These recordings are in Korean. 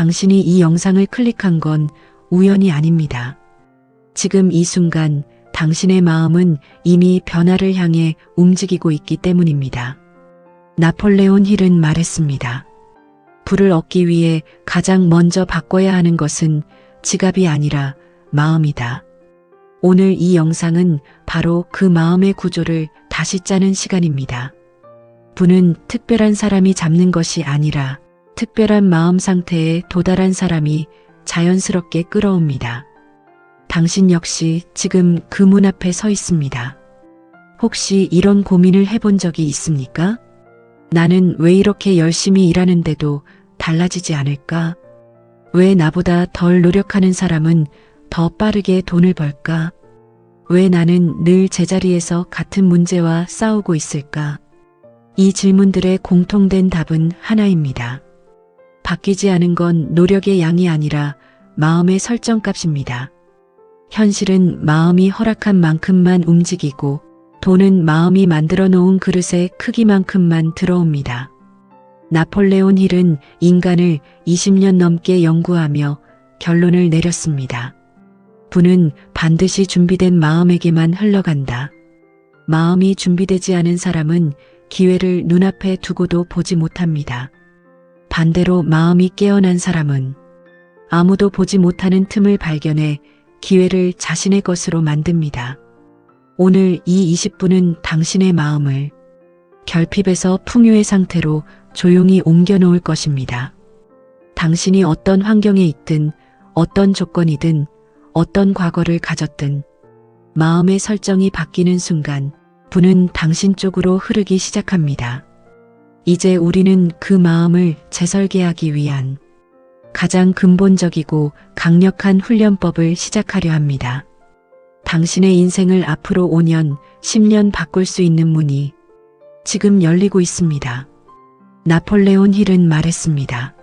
당신이 이 영상을 클릭한 건 우연이 아닙니다. 지금 이 순간 당신의 마음은 이미 변화를 향해 움직이고 있기 때문입니다. 나폴레온 힐은 말했습니다. 부를 얻기 위해 가장 먼저 바꿔야 하는 것은 지갑이 아니라 마음이다. 오늘 이 영상은 바로 그 마음의 구조를 다시 짜는 시간입니다. 부는 특별한 사람이 잡는 것이 아니라 특별한 마음 상태에 도달한 사람이 자연스럽게 끌어옵니다. 당신 역시 지금 그 문 앞에 서 있습니다. 혹시 이런 고민을 해본 적이 있습니까? 나는 왜 이렇게 열심히 일하는데도 달라지지 않을까? 왜 나보다 덜 노력하는 사람은 더 빠르게 돈을 벌까? 왜 나는 늘 제자리에서 같은 문제와 싸우고 있을까? 이 질문들의 공통된 답은 하나입니다. 바뀌지 않은 건 노력의 양이 아니라 마음의 설정값입니다. 현실은 마음이 허락한 만큼만 움직이고 돈은 마음이 만들어 놓은 그릇의 크기만큼만 들어옵니다. 나폴레온 힐은 인간을 20년 넘게 연구하며 결론을 내렸습니다. 부는 반드시 준비된 마음에게만 흘러간다. 마음이 준비되지 않은 사람은 기회를 눈앞에 두고도 보지 못합니다. 반대로 마음이 깨어난 사람은 아무도 보지 못하는 틈을 발견해 기회를 자신의 것으로 만듭니다. 오늘 이 20분은 당신의 마음을 결핍에서 풍요의 상태로 조용히 옮겨 놓을 것입니다. 당신이 어떤 환경에 있든 어떤 조건이든 어떤 과거를 가졌든 마음의 설정이 바뀌는 순간 부는 당신 쪽으로 흐르기 시작합니다. 이제 우리는 그 마음을 재설계하기 위한 가장 근본적이고 강력한 훈련법을 시작하려 합니다. 당신의 인생을 앞으로 5년, 10년 바꿀 수 있는 문이 지금 열리고 있습니다. 나폴레온 힐은 말했습니다.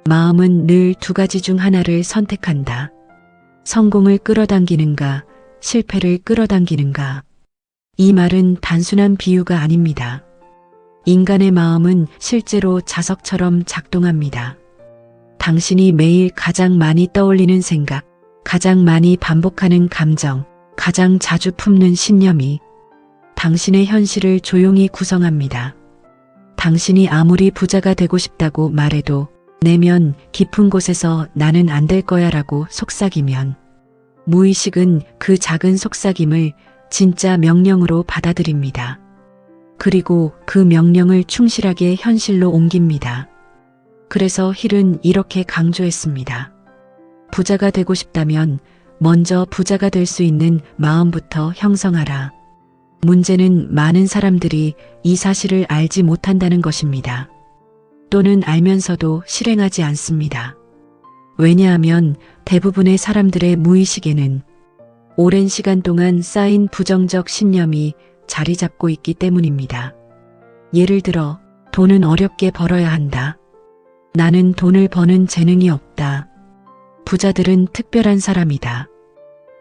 마음은 늘 두 가지 중 하나를 선택한다. 성공을 끌어당기는가, 실패를 끌어당기는가. 이 말은 단순한 비유가 아닙니다. 인간의 마음은 실제로 자석처럼 작동합니다. 당신이 매일 가장 많이 떠올리는 생각, 가장 많이 반복하는 감정, 가장 자주 품는 신념이 당신의 현실을 조용히 구성합니다. 당신이 아무리 부자가 되고 싶다고 말해도 내면 깊은 곳에서 나는 안 될 거야 라고 속삭이면 무의식은 그 작은 속삭임을 진짜 명령으로 받아들입니다. 그리고 그 명령을 충실하게 현실로 옮깁니다. 그래서 힐은 이렇게 강조했습니다. 부자가 되고 싶다면 먼저 부자가 될 수 있는 마음부터 형성하라. 문제는 많은 사람들이 이 사실을 알지 못한다는 것입니다. 또는 알면서도 실행하지 않습니다. 왜냐하면 대부분의 사람들의 무의식에는 오랜 시간 동안 쌓인 부정적 신념이 자리 잡고 있기 때문입니다. 예를 들어, 돈은 어렵게 벌어야 한다. 나는 돈을 버는 재능이 없다. 부자들은 특별한 사람이다.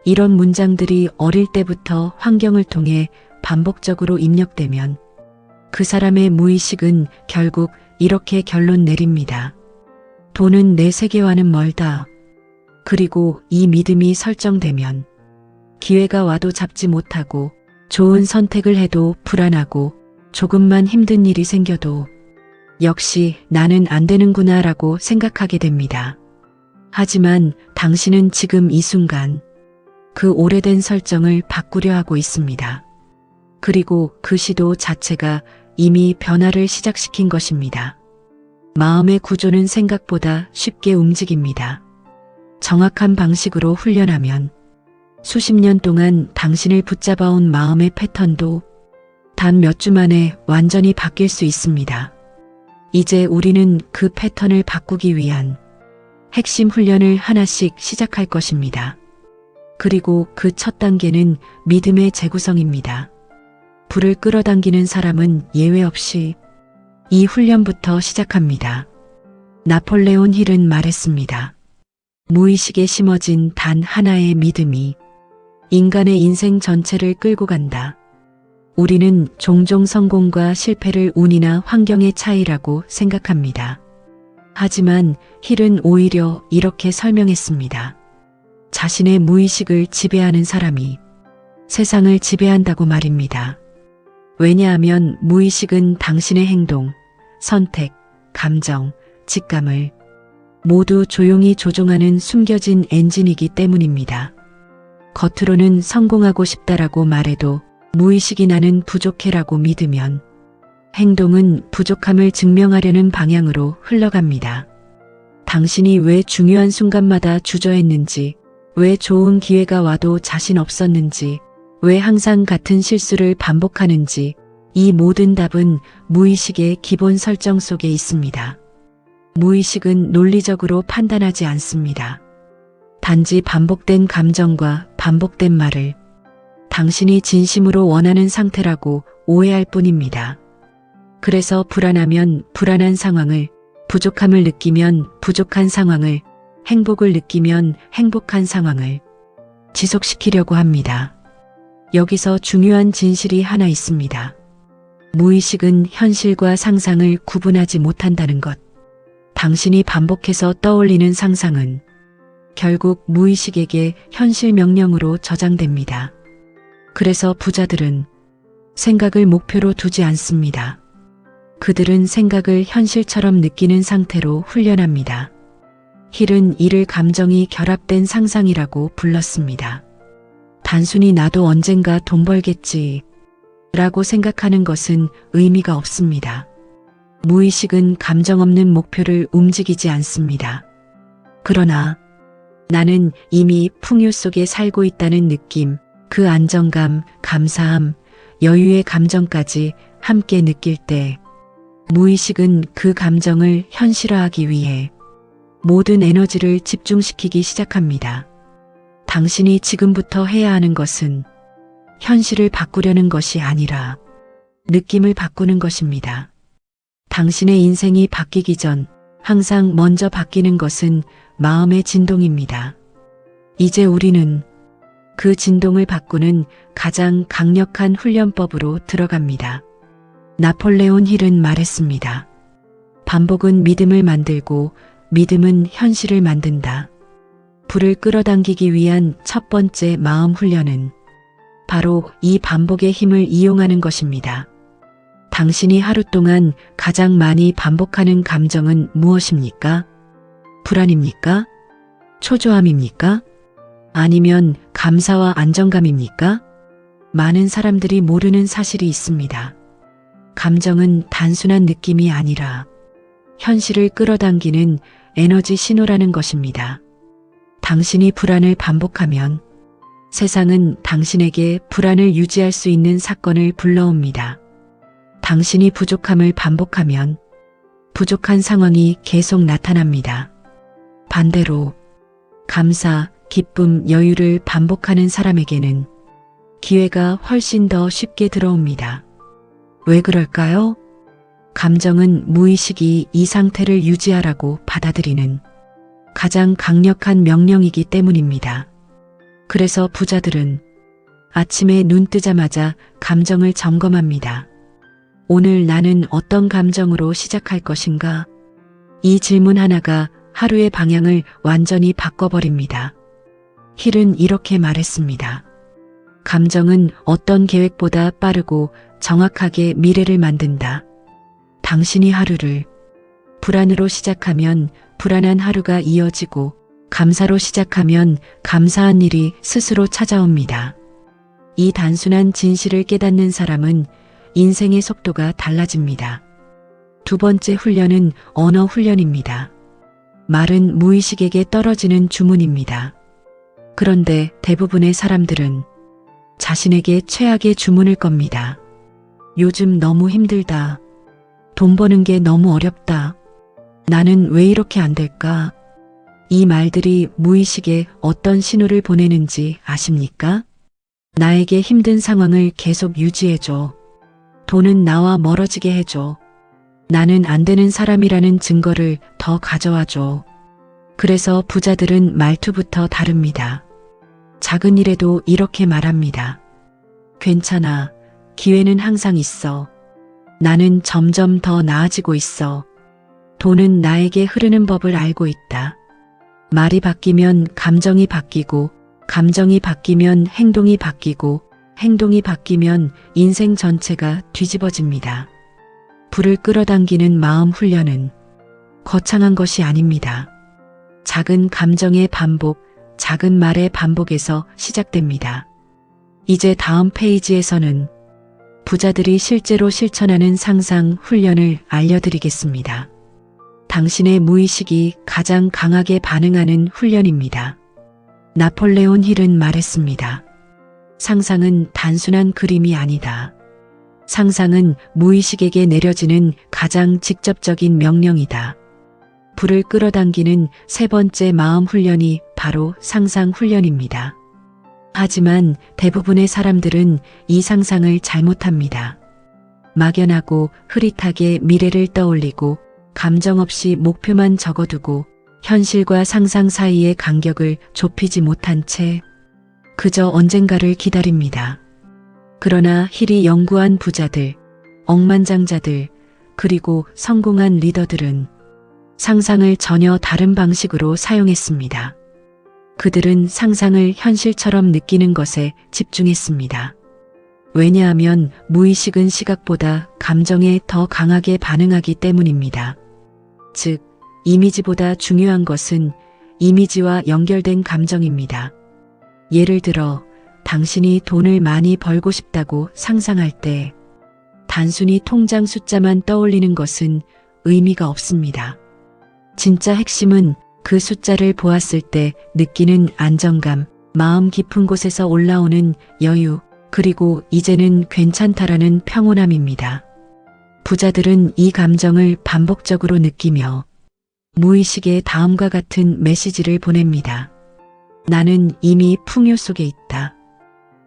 이런 문장들이 어릴 때부터 환경을 통해 반복적으로 입력되면 그 사람의 무의식은 결국 이렇게 결론 내립니다. 돈은 내 세계와는 멀다. 그리고 이 믿음이 설정되면 기회가 와도 잡지 못하고 좋은 선택을 해도 불안하고 조금만 힘든 일이 생겨도 역시 나는 안 되는구나 라고 생각하게 됩니다. 하지만 당신은 지금 이 순간 그 오래된 설정을 바꾸려 하고 있습니다. 그리고 그 시도 자체가 이미 변화를 시작시킨 것입니다. 마음의 구조는 생각보다 쉽게 움직입니다. 정확한 방식으로 훈련하면 수십 년 동안 당신을 붙잡아온 마음의 패턴도 단 몇 주 만에 완전히 바뀔 수 있습니다. 이제 우리는 그 패턴을 바꾸기 위한 핵심 훈련을 하나씩 시작할 것입니다. 그리고 그 첫 단계는 믿음의 재구성입니다. 불을 끌어당기는 사람은 예외 없이 이 훈련부터 시작합니다. 나폴레온 힐은 말했습니다. 무의식에 심어진 단 하나의 믿음이 인간의 인생 전체를 끌고 간다. 우리는 종종 성공과 실패를 운이나 환경의 차이라고 생각합니다. 하지만 힐은 오히려 이렇게 설명했습니다. 자신의 무의식을 지배하는 사람이 세상을 지배한다고 말입니다. 왜냐하면 무의식은 당신의 행동, 선택, 감정, 직감을 모두 조용히 조종하는 숨겨진 엔진이기 때문입니다. 겉으로는 성공하고 싶다라고 말해도 무의식이 나는 부족해라고 믿으면 행동은 부족함을 증명하려는 방향으로 흘러갑니다. 당신이 왜 중요한 순간마다 주저했는지, 왜 좋은 기회가 와도 자신 없었는지, 왜 항상 같은 실수를 반복하는지, 이 모든 답은 무의식의 기본 설정 속에 있습니다. 무의식은 논리적으로 판단하지 않습니다. 단지 반복된 감정과 반복된 말을 당신이 진심으로 원하는 상태라고 오해할 뿐입니다. 그래서 불안하면 불안한 상황을, 부족함을 느끼면 부족한 상황을, 행복을 느끼면 행복한 상황을 지속시키려고 합니다. 여기서 중요한 진실이 하나 있습니다. 무의식은 현실과 상상을 구분하지 못한다는 것. 당신이 반복해서 떠올리는 상상은 결국 무의식에게 현실 명령으로 저장됩니다. 그래서 부자들은 생각을 목표로 두지 않습니다. 그들은 생각을 현실처럼 느끼는 상태로 훈련합니다. 힐은 이를 감정이 결합된 상상이라고 불렀습니다. 단순히 나도 언젠가 돈 벌겠지 라고 생각하는 것은 의미가 없습니다. 무의식은 감정 없는 목표를 움직이지 않습니다. 그러나 나는 이미 풍요 속에 살고 있다는 느낌, 그 안정감, 감사함, 여유의 감정까지 함께 느낄 때 무의식은 그 감정을 현실화하기 위해 모든 에너지를 집중시키기 시작합니다. 당신이 지금부터 해야 하는 것은 현실을 바꾸려는 것이 아니라 느낌을 바꾸는 것입니다. 당신의 인생이 바뀌기 전 항상 먼저 바뀌는 것은 마음의 진동입니다. 이제 우리는 그 진동을 바꾸는 가장 강력한 훈련법으로 들어갑니다. 나폴레온 힐은 말했습니다. 반복은 믿음을 만들고 믿음은 현실을 만든다. 불을 끌어당기기 위한 첫 번째 마음 훈련은 바로 이 반복의 힘을 이용하는 것입니다. 당신이 하루 동안 가장 많이 반복하는 감정은 무엇입니까? 불안입니까? 초조함입니까? 아니면 감사와 안정감입니까? 많은 사람들이 모르는 사실이 있습니다. 감정은 단순한 느낌이 아니라 현실을 끌어당기는 에너지 신호라는 것입니다. 당신이 불안을 반복하면 세상은 당신에게 불안을 유지할 수 있는 사건을 불러옵니다. 당신이 부족함을 반복하면 부족한 상황이 계속 나타납니다. 반대로 감사, 기쁨, 여유를 반복하는 사람에게는 기회가 훨씬 더 쉽게 들어옵니다. 왜 그럴까요? 감정은 무의식이 이 상태를 유지하라고 받아들이는 가장 강력한 명령이기 때문입니다. 그래서 부자들은 아침에 눈 뜨자마자 감정을 점검합니다. 오늘 나는 어떤 감정으로 시작할 것인가? 이 질문 하나가 하루의 방향을 완전히 바꿔버립니다. 힐은 이렇게 말했습니다. 감정은 어떤 계획보다 빠르고 정확하게 미래를 만든다. 당신이 하루를 불안으로 시작하면 불안한 하루가 이어지고 감사로 시작하면 감사한 일이 스스로 찾아옵니다. 이 단순한 진실을 깨닫는 사람은 인생의 속도가 달라집니다. 두 번째 훈련은 언어 훈련입니다. 말은 무의식에게 떨어지는 주문입니다. 그런데 대부분의 사람들은 자신에게 최악의 주문을 겁니다. 요즘 너무 힘들다. 돈 버는 게 너무 어렵다. 나는 왜 이렇게 안 될까? 이 말들이 무의식에 어떤 신호를 보내는지 아십니까? 나에게 힘든 상황을 계속 유지해줘. 돈은 나와 멀어지게 해줘. 나는 안 되는 사람이라는 증거를 더 가져와줘. 그래서 부자들은 말투부터 다릅니다. 작은 일에도 이렇게 말합니다. 괜찮아. 기회는 항상 있어. 나는 점점 더 나아지고 있어. 돈은 나에게 흐르는 법을 알고 있다. 말이 바뀌면 감정이 바뀌고, 감정이 바뀌면 행동이 바뀌고, 행동이 바뀌면 인생 전체가 뒤집어집니다. 불을 끌어당기는 마음 훈련은 거창한 것이 아닙니다. 작은 감정의 반복, 작은 말의 반복에서 시작됩니다. 이제 다음 페이지에서는 부자들이 실제로 실천하는 상상 훈련을 알려드리겠습니다. 당신의 무의식이 가장 강하게 반응하는 훈련입니다. 나폴레온 힐은 말했습니다. 상상은 단순한 그림이 아니다. 상상은 무의식에게 내려지는 가장 직접적인 명령이다. 불을 끌어당기는 세 번째 마음 훈련이 바로 상상 훈련입니다. 하지만 대부분의 사람들은 이 상상을 잘못합니다. 막연하고 흐릿하게 미래를 떠올리고 감정 없이 목표만 적어두고 현실과 상상 사이의 간격을 좁히지 못한 채 그저 언젠가를 기다립니다. 그러나 힐이 연구한 부자들, 억만장자들, 그리고 성공한 리더들은 상상을 전혀 다른 방식으로 사용했습니다. 그들은 상상을 현실처럼 느끼는 것에 집중했습니다. 왜냐하면 무의식은 시각보다 감정에 더 강하게 반응하기 때문입니다. 즉, 이미지보다 중요한 것은 이미지와 연결된 감정입니다. 예를 들어, 당신이 돈을 많이 벌고 싶다고 상상할 때 단순히 통장 숫자만 떠올리는 것은 의미가 없습니다. 진짜 핵심은 그 숫자를 보았을 때 느끼는 안정감, 마음 깊은 곳에서 올라오는 여유, 그리고 이제는 괜찮다라는 평온함입니다. 부자들은 이 감정을 반복적으로 느끼며 무의식에 다음과 같은 메시지를 보냅니다. 나는 이미 풍요 속에 있다.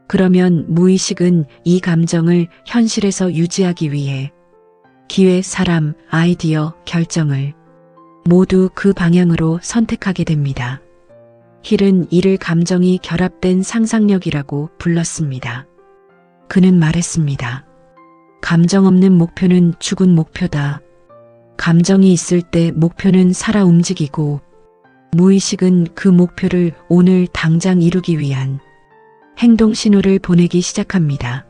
그러면 무의식은 이 감정을 현실에서 유지하기 위해 기회, 사람, 아이디어, 결정을 모두 그 방향으로 선택하게 됩니다. 힐은 이를 감정이 결합된 상상력이라고 불렀습니다. 그는 말했습니다. 감정 없는 목표는 죽은 목표다. 감정이 있을 때 목표는 살아 움직이고 무의식은 그 목표를 오늘 당장 이루기 위한 행동 신호를 보내기 시작합니다.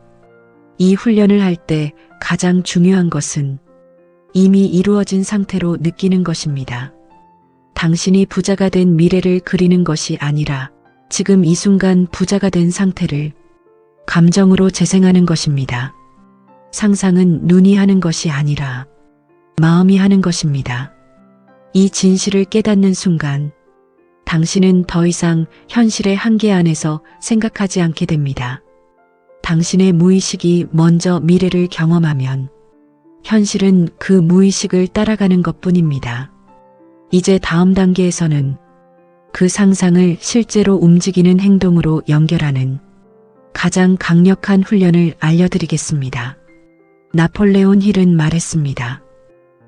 이 훈련을 할 때 가장 중요한 것은 이미 이루어진 상태로 느끼는 것입니다. 당신이 부자가 된 미래를 그리는 것이 아니라 지금 이 순간 부자가 된 상태를 감정으로 재생하는 것입니다. 상상은 눈이 하는 것이 아니라 마음이 하는 것입니다. 이 진실을 깨닫는 순간 당신은 더 이상 현실의 한계 안에서 생각하지 않게 됩니다. 당신의 무의식이 먼저 미래를 경험하면 현실은 그 무의식을 따라가는 것뿐입니다. 이제 다음 단계에서는 그 상상을 실제로 움직이는 행동으로 연결하는 가장 강력한 훈련을 알려드리겠습니다. 나폴레온 힐은 말했습니다.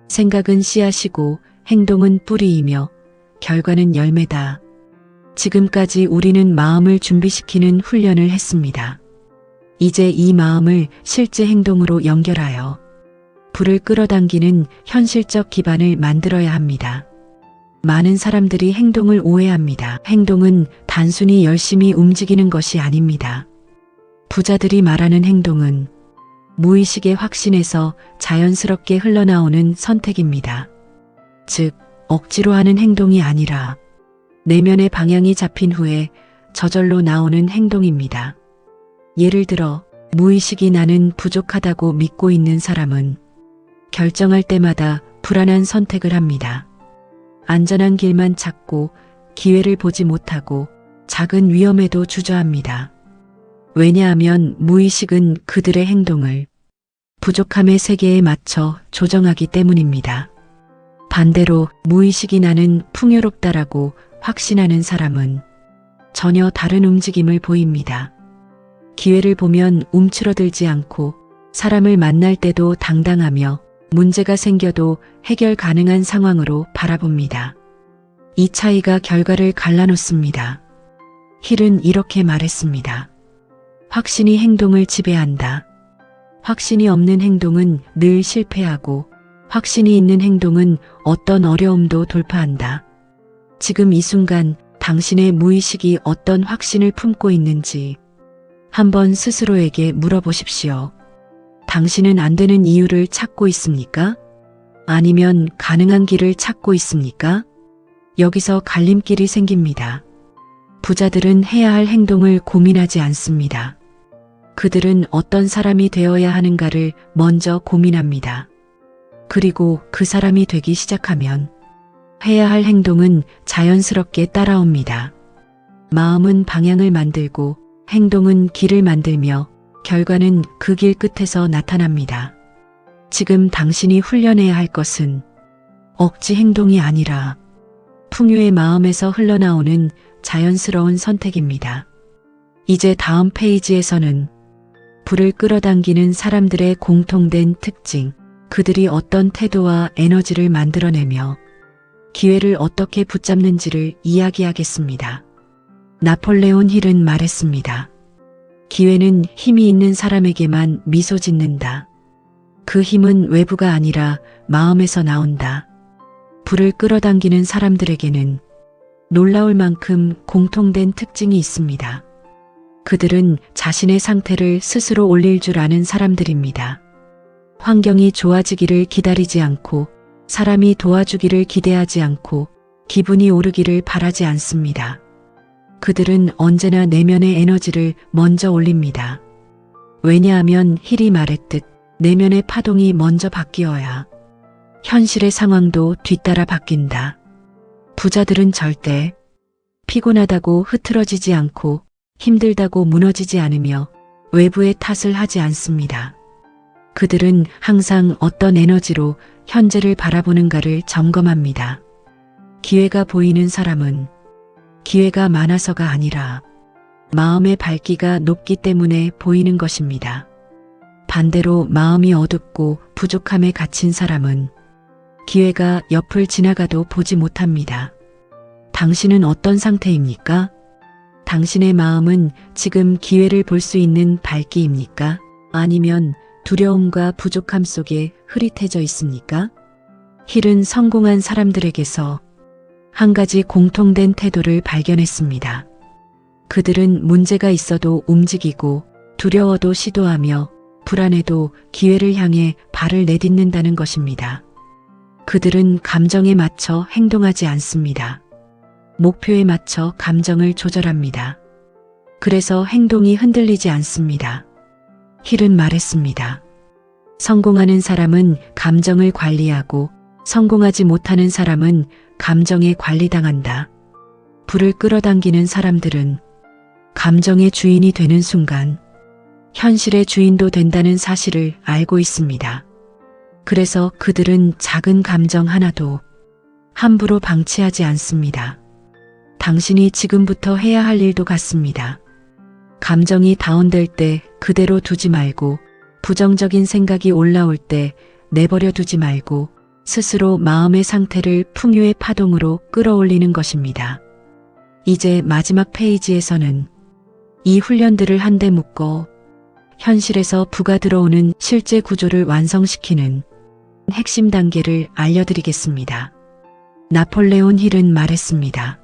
생각은 씨앗이고 행동은 뿌리이며 결과는 열매다. 지금까지 우리는 마음을 준비시키는 훈련을 했습니다. 이제 이 마음을 실제 행동으로 연결하여 불을 끌어당기는 현실적 기반을 만들어야 합니다. 많은 사람들이 행동을 오해합니다. 행동은 단순히 열심히 움직이는 것이 아닙니다. 부자들이 말하는 행동은 무의식의 확신에서 자연스럽게 흘러나오는 선택입니다. 즉, 억지로 하는 행동이 아니라 내면의 방향이 잡힌 후에 저절로 나오는 행동입니다. 예를 들어, 무의식이 나는 부족하다고 믿고 있는 사람은 결정할 때마다 불안한 선택을 합니다. 안전한 길만 찾고 기회를 보지 못하고 작은 위험에도 주저합니다. 왜냐하면 무의식은 그들의 행동을 부족함의 세계에 맞춰 조정하기 때문입니다. 반대로 무의식이 나는 풍요롭다라고 확신하는 사람은 전혀 다른 움직임을 보입니다. 기회를 보면 움츠러들지 않고 사람을 만날 때도 당당하며 문제가 생겨도 해결 가능한 상황으로 바라봅니다. 이 차이가 결과를 갈라놓습니다. 힐은 이렇게 말했습니다. 확신이 행동을 지배한다. 확신이 없는 행동은 늘 실패하고 확신이 있는 행동은 어떤 어려움도 돌파한다. 지금 이 순간 당신의 무의식이 어떤 확신을 품고 있는지 한번 스스로에게 물어보십시오. 당신은 안 되는 이유를 찾고 있습니까? 아니면 가능한 길을 찾고 있습니까? 여기서 갈림길이 생깁니다. 부자들은 해야 할 행동을 고민하지 않습니다. 그들은 어떤 사람이 되어야 하는가를 먼저 고민합니다. 그리고 그 사람이 되기 시작하면 해야 할 행동은 자연스럽게 따라옵니다. 마음은 방향을 만들고 행동은 길을 만들며 결과는 그 길 끝에서 나타납니다. 지금 당신이 훈련해야 할 것은 억지 행동이 아니라 풍요의 마음에서 흘러나오는 자연스러운 선택입니다. 이제 다음 페이지에서는 불을 끌어당기는 사람들의 공통된 특징, 그들이 어떤 태도와 에너지를 만들어내며 기회를 어떻게 붙잡는지를 이야기하겠습니다. 나폴레온 힐은 말했습니다. 기회는 힘이 있는 사람에게만 미소 짓는다. 그 힘은 외부가 아니라 마음에서 나온다. 불을 끌어당기는 사람들에게는 놀라울 만큼 공통된 특징이 있습니다. 그들은 자신의 상태를 스스로 올릴 줄 아는 사람들입니다. 환경이 좋아지기를 기다리지 않고 사람이 도와주기를 기대하지 않고 기분이 오르기를 바라지 않습니다. 그들은 언제나 내면의 에너지를 먼저 올립니다. 왜냐하면 힐이 말했듯 내면의 파동이 먼저 바뀌어야 현실의 상황도 뒤따라 바뀐다. 부자들은 절대 피곤하다고 흐트러지지 않고 힘들다고 무너지지 않으며 외부의 탓을 하지 않습니다. 그들은 항상 어떤 에너지로 현재를 바라보는가를 점검합니다. 기회가 보이는 사람은 기회가 많아서가 아니라 마음의 밝기가 높기 때문에 보이는 것입니다. 반대로 마음이 어둡고 부족함에 갇힌 사람은 기회가 옆을 지나가도 보지 못합니다. 당신은 어떤 상태입니까? 당신의 마음은 지금 기회를 볼 수 있는 밝기입니까? 아니면 두려움과 부족함 속에 흐릿해져 있습니까? 힐은 성공한 사람들에게서 한 가지 공통된 태도를 발견했습니다. 그들은 문제가 있어도 움직이고 두려워도 시도하며 불안해도 기회를 향해 발을 내딛는다는 것입니다. 그들은 감정에 맞춰 행동하지 않습니다. 목표에 맞춰 감정을 조절합니다. 그래서 행동이 흔들리지 않습니다. 힐은 말했습니다. 성공하는 사람은 감정을 관리하고 성공하지 못하는 사람은 감정에 관리당한다. 불을 끌어당기는 사람들은 감정의 주인이 되는 순간 현실의 주인도 된다는 사실을 알고 있습니다. 그래서 그들은 작은 감정 하나도 함부로 방치하지 않습니다. 당신이 지금부터 해야 할 일도 같습니다. 감정이 다운될 때 그대로 두지 말고 부정적인 생각이 올라올 때 내버려 두지 말고 스스로 마음의 상태를 풍요의 파동으로 끌어올리는 것입니다. 이제 마지막 페이지에서는 이 훈련들을 한데 묶어 현실에서 부가 들어오는 실제 구조를 완성시키는 핵심 단계를 알려드리겠습니다. 나폴레온 힐은 말했습니다.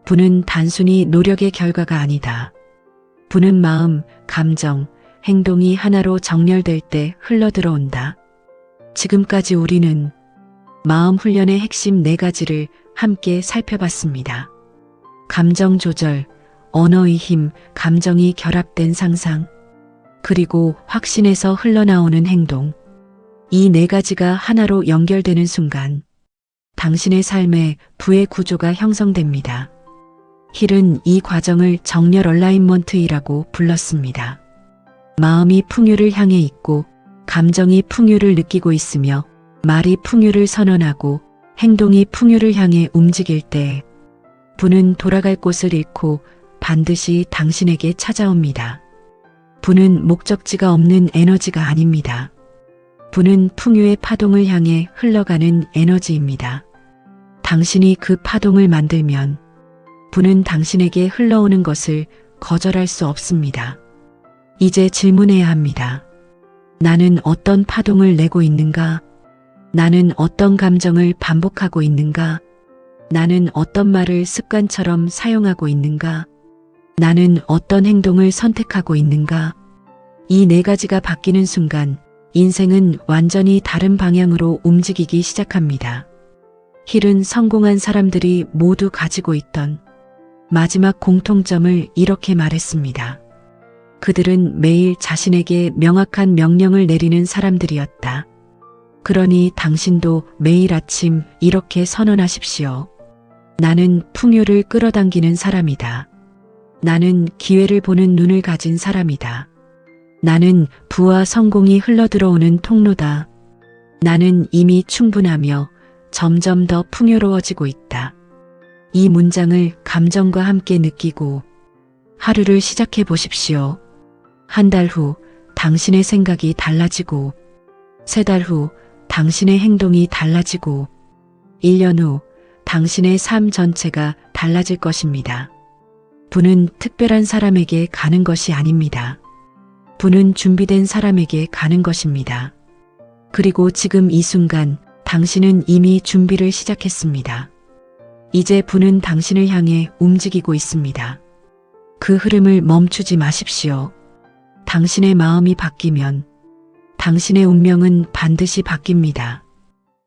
부는 단순히 노력의 결과가 아니다. 부는 마음, 감정, 행동이 하나로 정렬될 때 흘러들어온다. 지금까지 우리는 마음 훈련의 핵심 4가지를 함께 살펴봤습니다. 감정 조절, 언어의 힘, 감정이 결합된 상상, 그리고 확신에서 흘러나오는 행동. 이 4가지가 하나로 연결되는 순간 당신의 삶에 부의 구조가 형성됩니다. 힐은 이 과정을 정렬 얼라인먼트이라고 불렀습니다. 마음이 풍요를 향해 있고 감정이 풍요를 느끼고 있으며 말이 풍요를 선언하고 행동이 풍요를 향해 움직일 때 부는 돌아갈 곳을 잃고 반드시 당신에게 찾아옵니다. 부는 목적지가 없는 에너지가 아닙니다. 부는 풍요의 파동을 향해 흘러가는 에너지입니다. 당신이 그 파동을 만들면 부는 당신에게 흘러오는 것을 거절할 수 없습니다. 이제 질문해야 합니다. 나는 어떤 파동을 내고 있는가? 나는 어떤 감정을 반복하고 있는가? 나는 어떤 말을 습관처럼 사용하고 있는가? 나는 어떤 행동을 선택하고 있는가? 이 네 가지가 바뀌는 순간 인생은 완전히 다른 방향으로 움직이기 시작합니다. 힐은 성공한 사람들이 모두 가지고 있던 마지막 공통점을 이렇게 말했습니다. 그들은 매일 자신에게 명확한 명령을 내리는 사람들이었다. 그러니 당신도 매일 아침 이렇게 선언하십시오. 나는 풍요를 끌어당기는 사람이다. 나는 기회를 보는 눈을 가진 사람이다. 나는 부와 성공이 흘러들어오는 통로다. 나는 이미 충분하며 점점 더 풍요로워지고 있다. 이 문장을 감정과 함께 느끼고 하루를 시작해 보십시오. 한 달 후 당신의 생각이 달라지고, 3달 후 당신의 행동이 달라지고, 1년 후 당신의 삶 전체가 달라질 것입니다. 부는 특별한 사람에게 가는 것이 아닙니다. 부는 준비된 사람에게 가는 것입니다. 그리고 지금 이 순간 당신은 이미 준비를 시작했습니다. 이제 부는 당신을 향해 움직이고 있습니다. 그 흐름을 멈추지 마십시오. 당신의 마음이 바뀌면 당신의 운명은 반드시 바뀝니다.